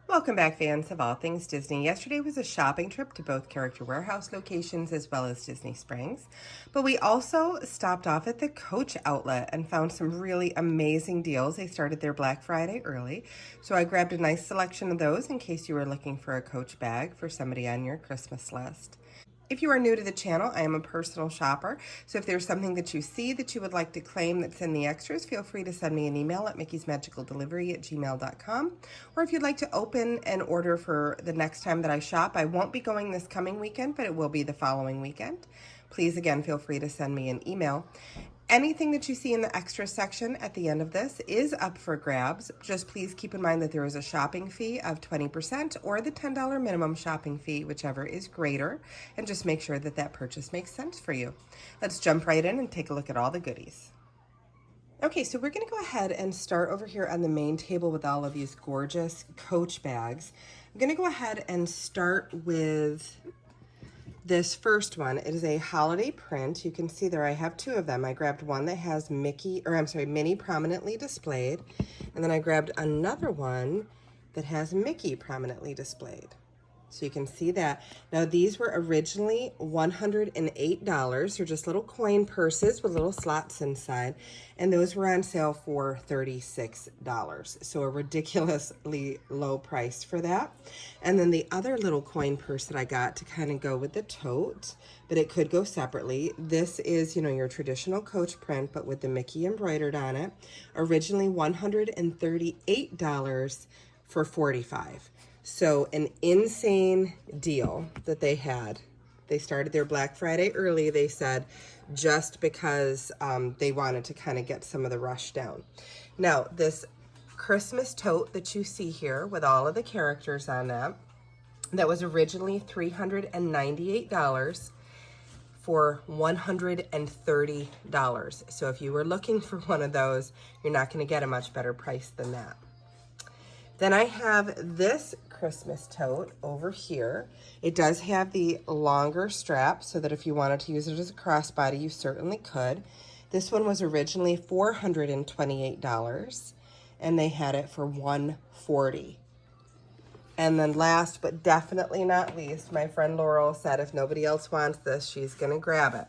Welcome back, fans of all things Disney. Yesterday was a shopping trip to both Character Warehouse locations as well as Disney Springs. But we also stopped off at the Coach outlet and found some really amazing deals. They started their Black Friday early. So I grabbed a nice selection of those in case you were looking for a Coach bag for somebody on your Christmas list. If you are new to the channel, I am a personal shopper, so if there's something that you see that you would like to claim that's in the extras, feel free to send me an email at mickey'smagicaldelivery@gmail.com. Or if you'd like to open an order for the next time that I shop, I won't be going this coming weekend, but it will be the following weekend. Please, again, feel free to send me an email. Anything that you see in the extra section at the end of this is up for grabs. Just please keep in mind that there is a shopping fee of 20% or the $10 minimum shopping fee, whichever is greater, and just make sure that that purchase makes sense for you. Let's jump right in and take a look at all the goodies. Okay, so we're going to go ahead and start over here on the main table with all of these gorgeous Coach bags. I'm going to go ahead and start with this first one. It is a holiday print. You can see there I have two of them. I grabbed one that has Minnie prominently displayed, and then I grabbed another one that has Mickey prominently displayed. So you can see that. Now these were originally $108. They're just little coin purses with little slots inside, and those were on sale for $36. So a ridiculously low price for that. And then the other little coin purse that I got to kind of go with the tote, but it could go separately. This is, your traditional Coach print, but with the Mickey embroidered on it. Originally $138 for $45. So an insane deal that they had. They started their Black Friday early, they said, just because they wanted to kind of get some of the rush down. Now, this Christmas tote that you see here with all of the characters on that was originally $398 for $130. So if you were looking for one of those, you're not going to get a much better price than that. Then I have this Christmas tote over here. It does have the longer strap so that if you wanted to use it as a crossbody, you certainly could. This one was originally $428, and they had it for $140. And then last but definitely not least, my friend Laurel said if nobody else wants this, she's going to grab it.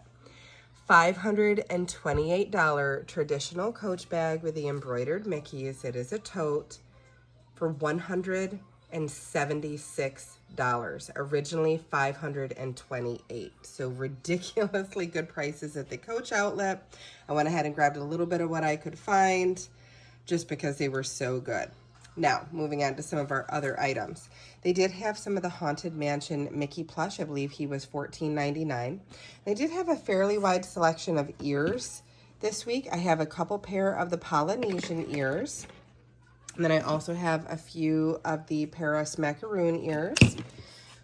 $528 traditional Coach bag with the embroidered Mickeys. It is a tote for $176, originally $528. So ridiculously good prices at the Coach outlet. I went ahead and grabbed a little bit of what I could find just because they were so good. Now, moving on to some of our other items. They did have some of the Haunted Mansion Mickey plush. I believe he was $14.99. They did have a fairly wide selection of ears this week. I have a couple pair of the Polynesian ears. And then I also have a few of the Paris macaroon ears.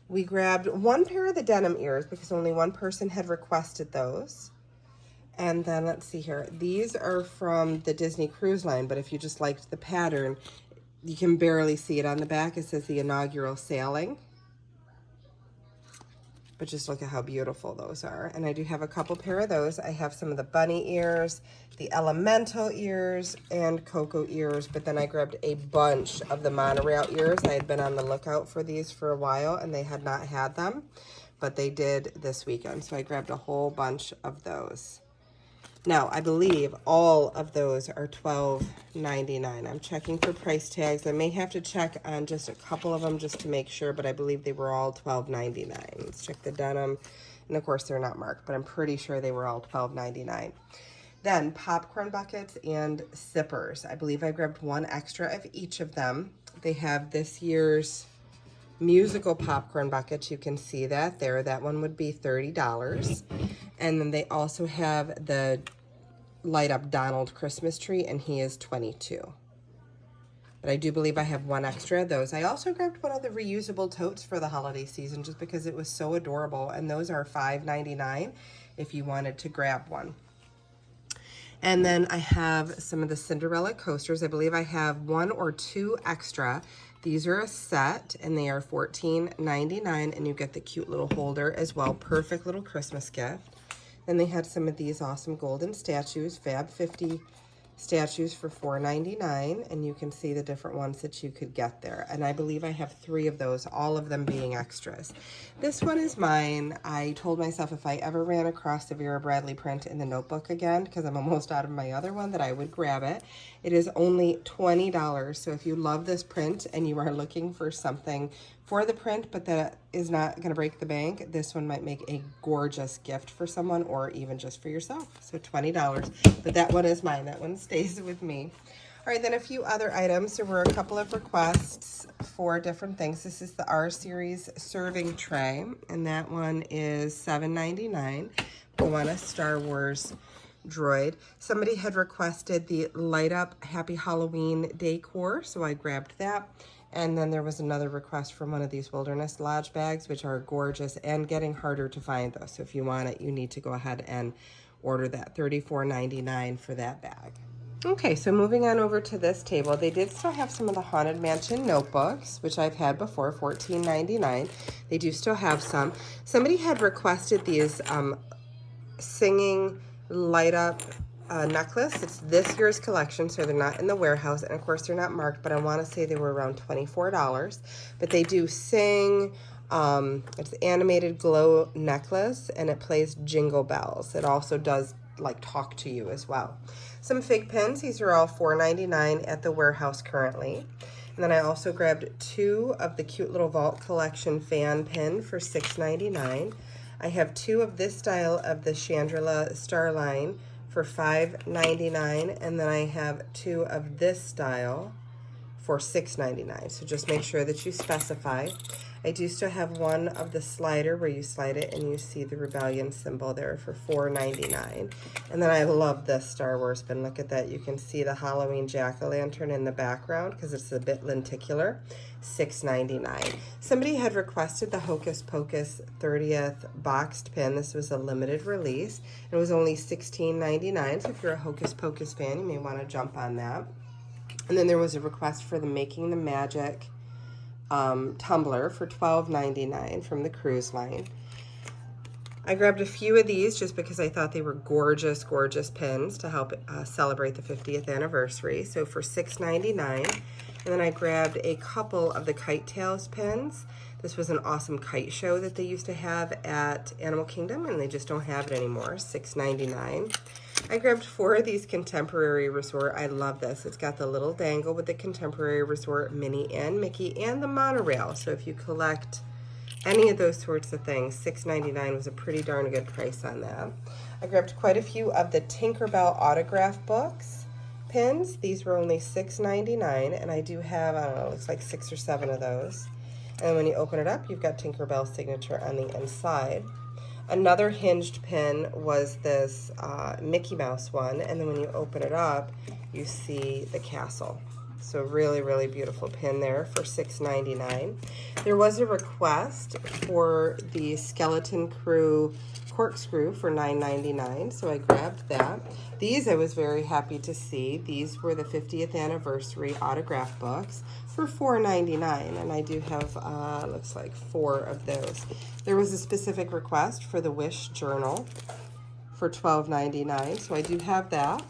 We grabbed one pair of the denim ears because only one person had requested those. And then let's see here. These are from the Disney Cruise Line, but if you just liked the pattern, you can barely see it on the back. It says the inaugural sailing. But just look at how beautiful those are. And I do have a couple pair of those. I have some of the bunny ears, the elemental ears, and cocoa ears. But then I grabbed a bunch of the monorail ears. I had been on the lookout for these for a while, and they had not had them. But they did this weekend. So I grabbed a whole bunch of those. Now, I believe all of those are $12.99. I'm checking for price tags. I may have to check on just a couple of them just to make sure, but I believe they were all $12.99. Let's check the denim. And, of course, they're not marked, but I'm pretty sure they were all $12.99. Then, popcorn buckets and sippers. I believe I grabbed one extra of each of them. They have this year's musical popcorn bucket. You can see that there. That one would be $30. And then they also have the light up Donald Christmas tree, and he is $22. But I do believe I have one extra of those. I also grabbed one of the reusable totes for the holiday season just because it was so adorable, and those are $5.99 if you wanted to grab one. And then I have some of the Cinderella coasters. I believe I have one or two extra. These are a set, and they are $14.99, and you get the cute little holder as well. Perfect little Christmas gift. Then they had some of these awesome golden statues, Fab 50 statues for $4.99, and you can see the different ones that you could get there. And I believe I have 3 of those, all of them being extras. This one is mine. I told myself if I ever ran across the Vera Bradley print in the notebook again, because I'm almost out of my other one, that I would grab it. It is only $20, so if you love this print and you are looking for something for the print, but that is not going to break the bank, this one might make a gorgeous gift for someone or even just for yourself. So $20, but that one is mine. That one stays with me. All right, then a few other items. There were a couple of requests for different things. This is the R Series serving tray, and that one is $7.99. I want a Star Wars droid. Somebody had requested the light up Happy Halloween decor, so I grabbed that. And then there was another request from one of these Wilderness Lodge bags, which are gorgeous and getting harder to find though. So if you want it, you need to go ahead and order that. $34.99 for that bag. Okay, so moving on over to this table, they did still have some of the Haunted Mansion notebooks, which I've had before, $14.99. They do still have some. Somebody had requested these singing light up necklace. It's this year's collection, so they're not in the warehouse, and of course they're not marked, but I want to say they were around $24. But they do sing. It's animated glow necklace, and it plays Jingle Bells. It also does like talk to you as well. Some fig pins. These are all $4.99 at the warehouse currently. And then I also grabbed 2 of the cute little Vault Collection fan pin for $6.99. I have 2 of this style of the Chandrila Starline for $5.99, and then I have 2 of this style for $6.99. So just make sure that you specify. I do still have 1 of the slider where you slide it and you see the Rebellion symbol there for $4.99. And then I love this Star Wars pin. Look at that. You can see the Halloween jack-o'-lantern in the background because it's a bit lenticular. $6.99. Somebody had requested the Hocus Pocus 30th boxed pin. This was a limited release. It was only $16.99. So if you're a Hocus Pocus fan, you may want to jump on that. And then there was a request for the Making the Magic tumbler for $12.99 from the cruise line. I grabbed a few of these just because I thought they were gorgeous, gorgeous pins to help celebrate the 50th anniversary. So for $6.99. And then I grabbed a couple of the Kite Tails pins. This was an awesome kite show that they used to have at Animal Kingdom, and they just don't have it anymore. $6.99. I grabbed 4 of these Contemporary Resort. I love this. It's got the little dangle with the Contemporary Resort Minnie and Mickey and the monorail. So if you collect any of those sorts of things, $6.99 was a pretty darn good price on that. I grabbed quite a few of the Tinkerbell autograph books pins. These were only $6.99, and I do have, I don't know, looks like 6 or 7 of those. And when you open it up, you've got Tinkerbell's signature on the inside. Another hinged pin was this Mickey Mouse one, and then when you open it up, you see the castle. So really, really beautiful pin there for $6.99. There was a request for the Skeleton Crew corkscrew for $9.99, so I grabbed that. These I was very happy to see. These were the 50th anniversary autograph books for $4.99, and I do have, looks like 4 of those. There was a specific request for the Wish Journal for $12.99, so I do have that.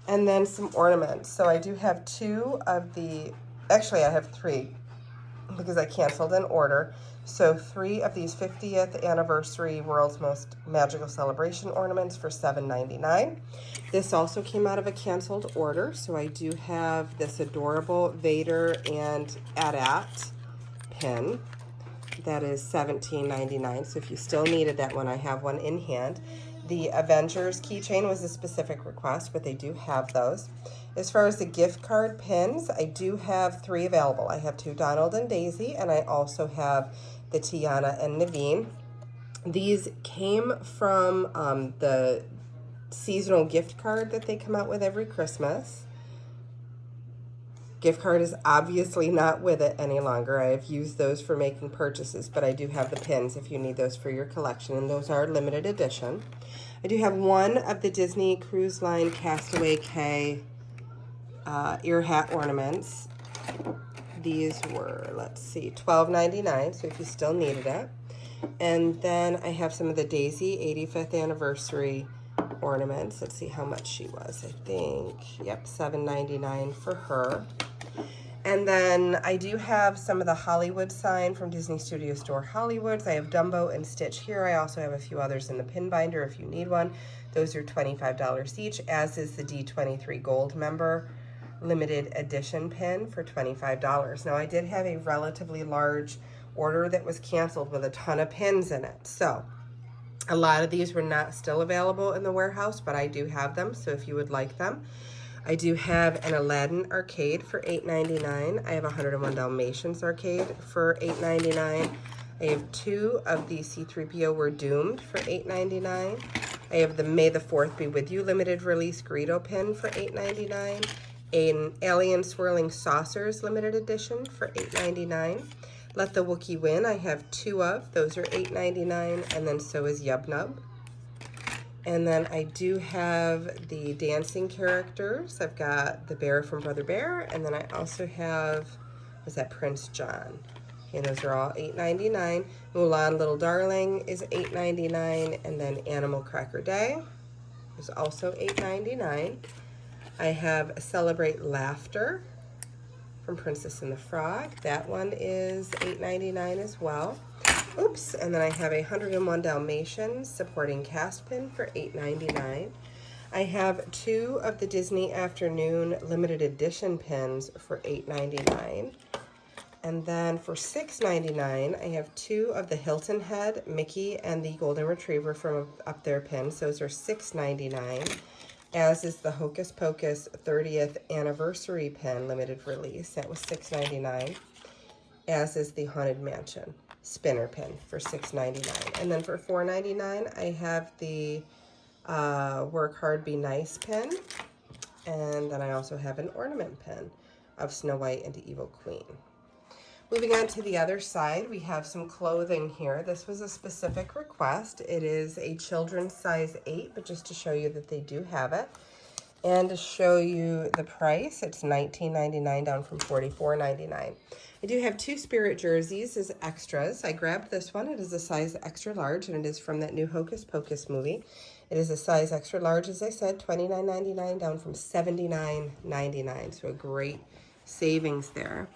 And then some ornaments. So I do have 2 of the, actually I have 3 because I canceled an order. So 3 of these 50th anniversary World's Most Magical Celebration ornaments for $7.99. This also came out of a canceled order. So I do have this adorable Vader and AT-AT pin. That is $17.99. So if you still needed that one, I have one in hand. The Avengers keychain was a specific request, but they do have those. As far as the gift card pins, I do have 3 available. I have 2 Donald and Daisy, and I also have the Tiana and Naveen. These came from the seasonal gift card that they come out with every Christmas. Gift card is obviously not with it any longer. I have used those for making purchases, but I do have the pins if you need those for your collection, and those are limited edition. I do have 1 of the Disney Cruise Line Castaway Cay ear hat ornaments. These were, let's see, $12.99, so if you still needed it. And then I have some of the Daisy 85th anniversary ornaments. Let's see how much she was. I think, yep, $7.99 for her. And then I do have some of the Hollywood sign from Disney Studio Store Hollywoods. I have Dumbo and Stitch here. I also have a few others in the pin binder if you need one. Those are $25 each, as is the D23 Gold Member limited edition pin for $25. Now I did have a relatively large order that was canceled with a ton of pins in it. So a lot of these were not still available in the warehouse, but I do have them, so if you would like them. I do have an Aladdin arcade for $8.99. I have a 101 Dalmatians arcade for $8.99. I have 2 of the C-3PO We're Doomed for $8.99. I have the May the 4th Be With You limited release Greedo pin for $8.99. An Alien Swirling Saucers limited edition for $8.99. Let the Wookiee Win, I have 2 of. Those are $8.99, and then so is Yub Nub. And then I do have the dancing characters. I've got the bear from Brother Bear, and then I also have, was that Prince John? Okay, those are all $8.99. Mulan Little Darling is $8.99, and then Animal Cracker Day is also $8.99. I have Celebrate Laughter from Princess and the Frog. That one is $8.99 as well. Oops, and then I have a 101 Dalmatians supporting cast pin for $8.99. I have 2 of the Disney Afternoon limited edition pins for $8.99. And then for $6.99, I have 2 of the Hilton Head, Mickey, and the Golden Retriever from Up There pins. Those are $6.99. As is the Hocus Pocus 30th Anniversary pin limited release. That was $6.99. As is the Haunted Mansion spinner pin for $6.99. And then for $4.99, I have the Work Hard, Be Nice pin. And then I also have an ornament pin of Snow White and the Evil Queen. Moving on to the other side, we have some clothing here. This was a specific request. It is a children's size 8, but just to show you that they do have it. And to show you the price, it's $19.99 down from $44.99. I do have 2 Spirit jerseys as extras. I grabbed this one. It is a size extra large, and it is from that new Hocus Pocus movie. It is a size extra large, as I said, $29.99 down from $79.99. So a great savings there.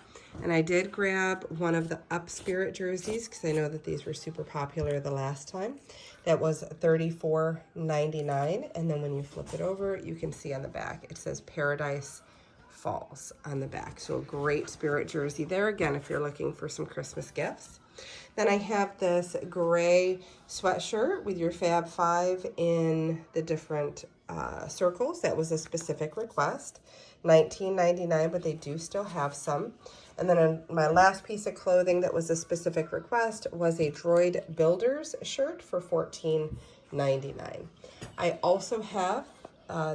And I did grab one of the Up Spirit jerseys because I know that these were super popular the last time. That was $34.99. And then when you flip it over, you can see on the back, it says Paradise Falls on the back. So a great Spirit jersey there, again, if you're looking for some Christmas gifts. Then I have this gray sweatshirt with your Fab 5 in the different circles. That was a specific request. $19.99, but they do still have some. And then my last piece of clothing that was a specific request was a Droid Builders shirt for $14.99. I also have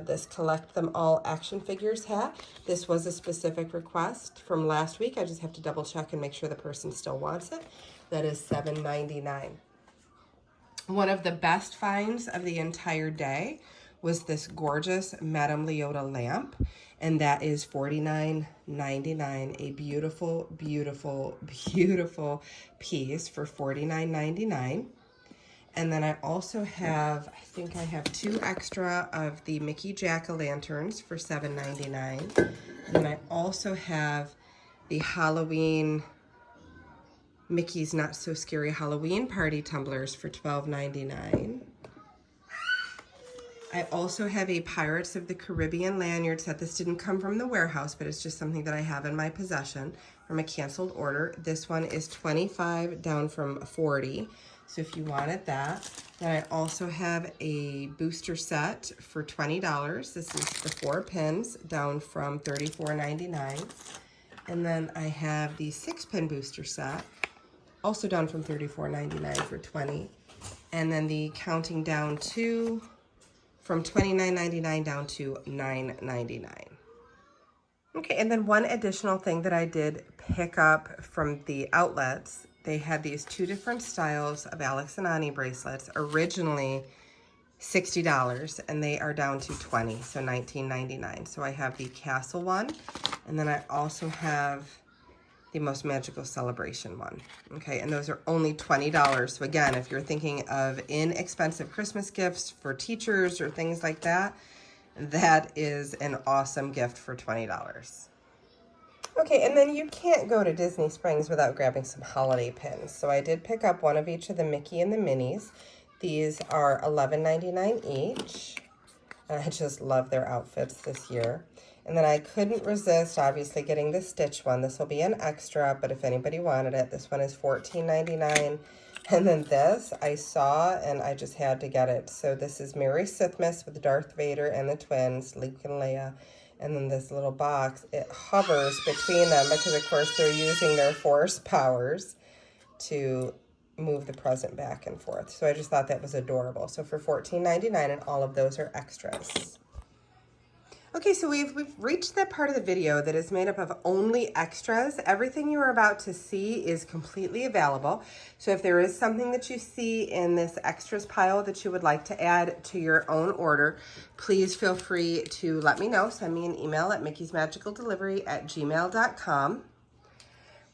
this Collect Them All action figures hat. This was a specific request from last week. I just have to double check and make sure the person still wants it. That is $7.99. One of the best finds of the entire day was this gorgeous Madame Leota lamp, and that is $49.99. A beautiful, beautiful, beautiful piece for $49.99. And then I also have, I think I have 2 extra of the Mickey Jack-o'-lanterns for $7.99. And then I also have the Halloween Mickey's Not So Scary Halloween Party tumblers for $12.99. I also have a Pirates of the Caribbean lanyard set. This didn't come from the warehouse, but it's just something that I have in my possession from a canceled order. This one is $25 down from $40. So if you wanted that. Then I also have a booster set for $20. This is the 4 pins down from $34.99. And then I have the 6-pin booster set, also down from $34.99 for $20. And then the counting down to from $29.99 down to $9.99. Okay, and then one additional thing that I did pick up from the outlets, they had these 2 different styles of Alex and Ani bracelets, originally $60, and they are down to $20, so $19.99. So I have the Castle one, and then I also have the Most Magical Celebration one. Okay, and those are only $20. So again, if you're thinking of inexpensive Christmas gifts for teachers or things like that, that is an awesome gift for $20. Okay, and then you can't go to Disney Springs without grabbing some holiday pins. So I did pick up one of each of the Mickey and the Minnies. These are $11.99 each. And I just love their outfits this year. And then I couldn't resist, obviously, getting the Stitch one. This will be an extra, but if anybody wanted it, this one is $14.99. And then this I saw, and I just had to get it. So this is Mary Sithmas with Darth Vader and the twins, Luke and Leia. And then this little box, it hovers between them because, of course, they're using their Force powers to move the present back and forth. So I just thought that was adorable. So for $14.99, and all of those are extras. Okay, so we've reached that part of the video that is made up of only extras. Everything you are about to see is completely available. So if there is something that you see in this extras pile that you would like to add to your own order, please feel free to let me know. Send me an email at mickey'smagicaldelivery@gmail.com.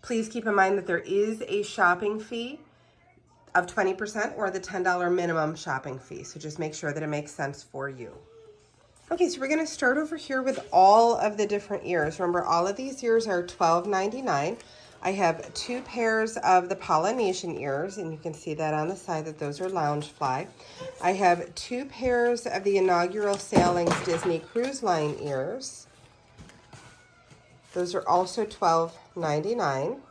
Please keep in mind that there is a shopping fee of 20% or the $10 minimum shopping fee. So just make sure that it makes sense for you. Okay, so we're going to start over here with all of the different ears. Remember, all of these ears are $12.99. I have 2 pairs of the Polynesian ears, and you can see that on the side that those are Loungefly. I have 2 pairs of the Inaugural Sailings Disney Cruise Line ears. Those are also $12.99.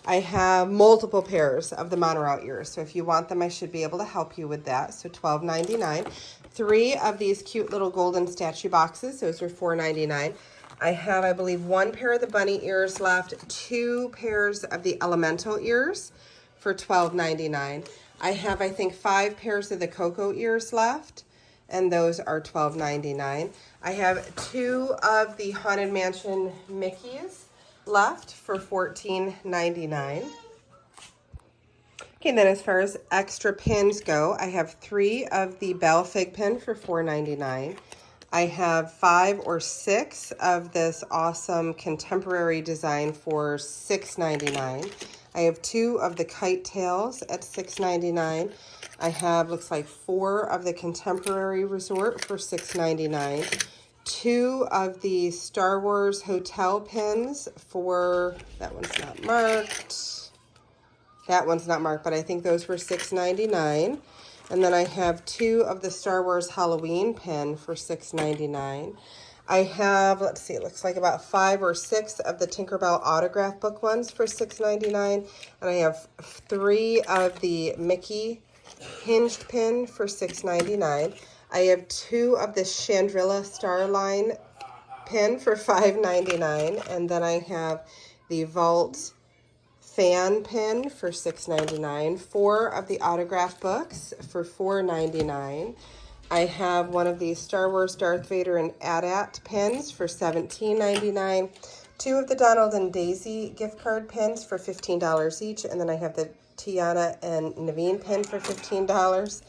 I have multiple pairs of the monorail ears, so if you want them, I should be able to help you with that. So $12.99. 3 of these cute little golden statue boxes. Those are $4.99. I have, I believe, 1 pair of the bunny ears left, 2 pairs of the elemental ears for $12.99. I have, I think, 5 pairs of the Coco ears left, and those are $12.99. I have 2 of the Haunted Mansion Mickeys left for $14.99. Okay, then as far as extra pins go, I have 3 of the Belle Fig pin for $4.99. I have 5 or 6 of this awesome contemporary design for $6.99. I have 2 of the Kite Tails at $6.99. I have, looks like 4 of the Contemporary Resort for $6.99. 2 of the Star Wars Hotel pins for, that one's not marked. That one's not marked, but I think those were $6.99. And then I have 2 of the Star Wars Halloween pin for $6.99. I have, let's see, it looks like about 5 or 6 of the Tinkerbell autograph book ones for $6.99. And I have 3 of the Mickey hinged pin for $6.99. I have 2 of the Chandrilla Starline pin for $5.99. And then I have the Vault fan pin for $6.99, 4 of the autograph books for $4.99. I have one of these Star Wars Darth Vader and AT-AT pins for $17.99, 2 of the Donald and Daisy gift card pins for $15 each, and then I have the Tiana and Naveen pin for $15.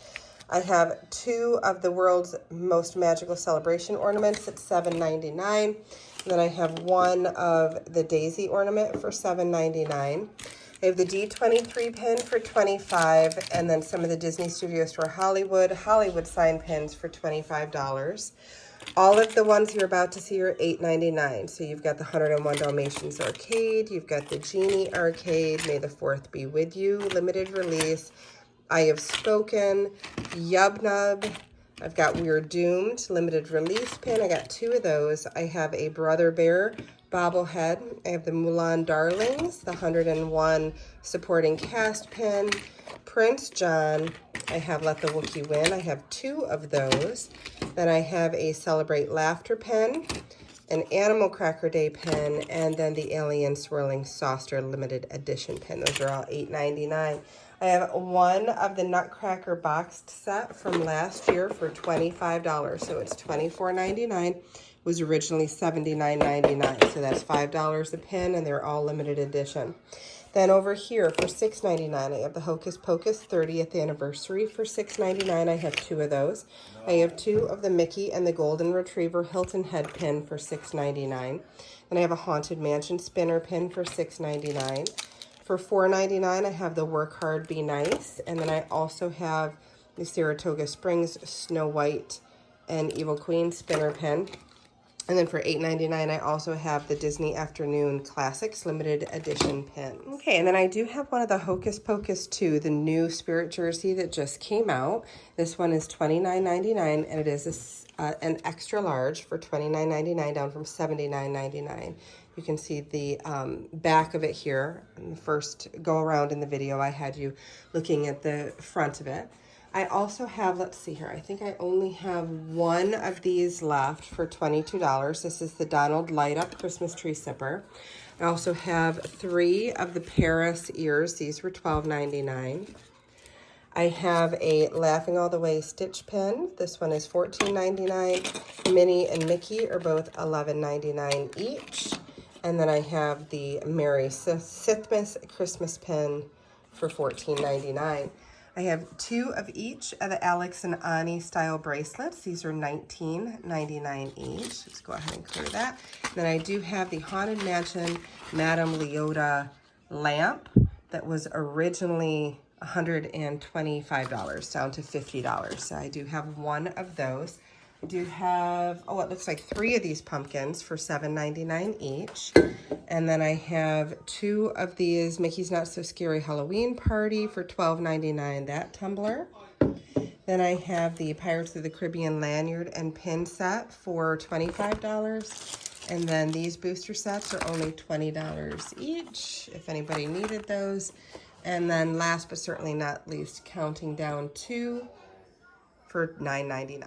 I have 2 of the World's Most Magical Celebration ornaments at $7.99. And then I have 1 of the Daisy ornament for $7.99. I have the D23 pin for $25, and then some of the Disney Studio Store Hollywood sign pins for $25. All of the ones you're about to see are $8.99. So you've got the 101 Dalmatians Arcade, you've got the Genie Arcade, May the 4th Be With You, limited release, I Have Spoken, Yub Nub, I've got We're Doomed, limited release pin. I got 2 of those. I have a Brother Bear bobblehead. I have the Mulan Darlings, the 101 supporting cast pin. Prince John. I have Let the Wookiee Win. I have 2 of those. Then I have a Celebrate Laughter pin, an Animal Cracker Day pin, and then the Alien Swirling Saucer limited edition pin. Those are all $8.99. I have 1 of the Nutcracker boxed set from last year for $25, so it's $24.99 was originally $79.99. So that's $5 a pin, and they're all limited edition. Then over here for $6.99, I have the Hocus Pocus 30th anniversary for $6.99. I have 2 of those. I have 2 of the Mickey and the Golden Retriever Hilton head pin for $6.99. And I have a Haunted Mansion spinner pin for $6.99. For $4.99, I have the Work Hard, Be Nice. And then I also have the Saratoga Springs Snow White and Evil Queen spinner pin. And then for $8.99, I also have the Disney Afternoon Classics limited edition pins. Okay, and then I do have one of the Hocus Pocus 2, the new Spirit jersey that just came out. This one is $29.99, and it is an extra large for $29.99, down from $79.99. You can see the back of it here. In the first go around in the video, I had you looking at the front of it. I also have, let's see here, I think I only have 1 of these left for $22. This is the Donald Light Up Christmas Tree Sipper. I also have 3 of the Paris ears. These were $12.99. I have a Laughing All the Way Stitch pen. This one is $14.99. Minnie and Mickey are both $11.99 each. And then I have the Merry Sithmas Christmas pen for $14.99. I have 2 of each of the Alex and Ani style bracelets. These are $19.99 each. Let's go ahead and clear that. Then I do have the Haunted Mansion Madame Leota lamp that was originally $125, down to $50. So I do have 1 of those. I do have, oh, it looks like 3 of these pumpkins for $7.99 each. And then I have 2 of these Mickey's Not So Scary Halloween Party for $12.99, that tumbler. Then I have the Pirates of the Caribbean lanyard and pin set for $25. And then these booster sets are only $20 each, if anybody needed those. And then last but certainly not least, counting down 2 for $9.99.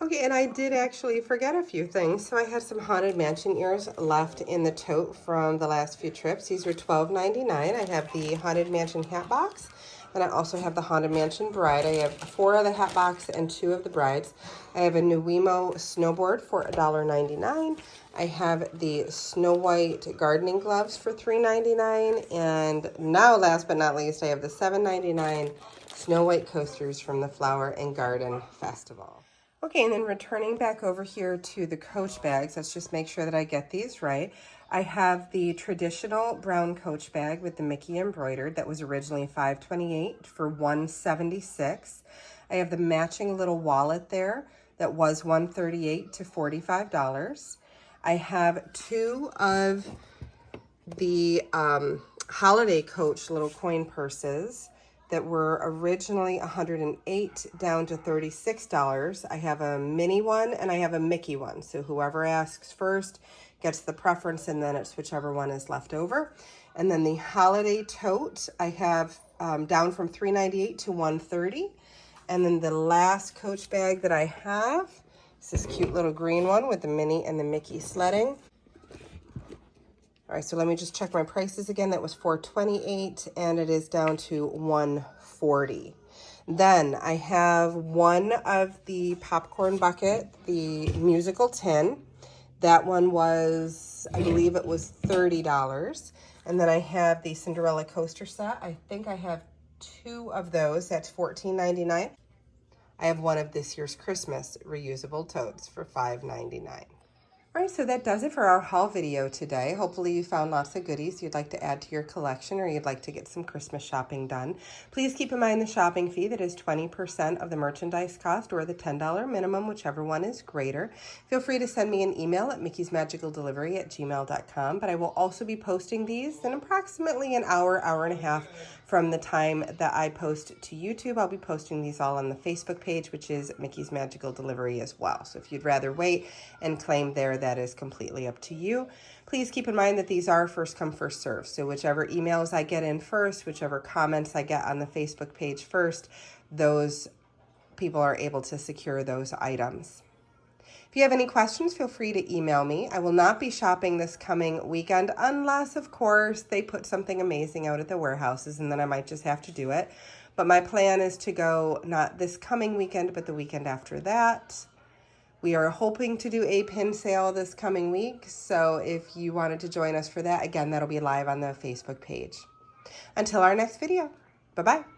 Okay, and I did actually forget a few things. So I had some Haunted Mansion ears left in the tote from the last few trips. These are $12.99. I have the Haunted Mansion hat box, and I also have the Haunted Mansion bride. I have 4 of the hat box and 2 of the brides. I have a Nuimo snowboard for $1.99. I have the Snow White gardening gloves for $3.99. And now, last but not least, I have the $7.99 Snow White coasters from the Flower and Garden Festival. Okay, and then returning back over here to the Coach bags, let's just make sure that I get these right. I have the traditional brown Coach bag with the Mickey embroidered that was originally $5.28 for $1.76. I have the matching little wallet there that was $1.38 to $45. I have 2 of the Holiday Coach little coin purses that were originally $108 down to $36. I have a mini one and I have a Mickey one. So whoever asks first gets the preference, and then it's whichever one is left over. And then the Holiday Tote, I have down from $3.98 to $1.30. And then the last Coach bag that I have is this cute little green one with the Minnie and the Mickey sledding. All right, so let me just check my prices again. That was $4.28, and it is down to $1.40. Then I have 1 of the popcorn bucket, the musical tin. That one was, I believe it was $30. And then I have the Cinderella coaster set. I think I have 2 of those. That's $14.99. I have 1 of this year's Christmas reusable totes for $5.99. All right, so that does it for our haul video today. Hopefully you found lots of goodies you'd like to add to your collection, or you'd like to get some Christmas shopping done. Please keep in mind the shopping fee. That is 20% of the merchandise cost, or the $10 minimum, whichever one is greater. Feel free to send me an email at mickey'smagicaldelivery@gmail.com, but I will also be posting these in approximately an hour, hour and a half from the time that I post to YouTube. I'll be posting these all on the Facebook page, which is Mickey's Magical Delivery as well. So if you'd rather wait and claim there, that is completely up to you. Please keep in mind that these are first come, first serve. So whichever emails I get in first, whichever comments I get on the Facebook page first, those people are able to secure those items. If you have any questions, feel free to email me. I will not be shopping this coming weekend unless, of course, they put something amazing out at the warehouses, and then I might just have to do it. But my plan is to go not this coming weekend, but the weekend after that. We are hoping to do a pin sale this coming week, so if you wanted to join us for that, again, that'll be live on the Facebook page. Until our next video, bye-bye.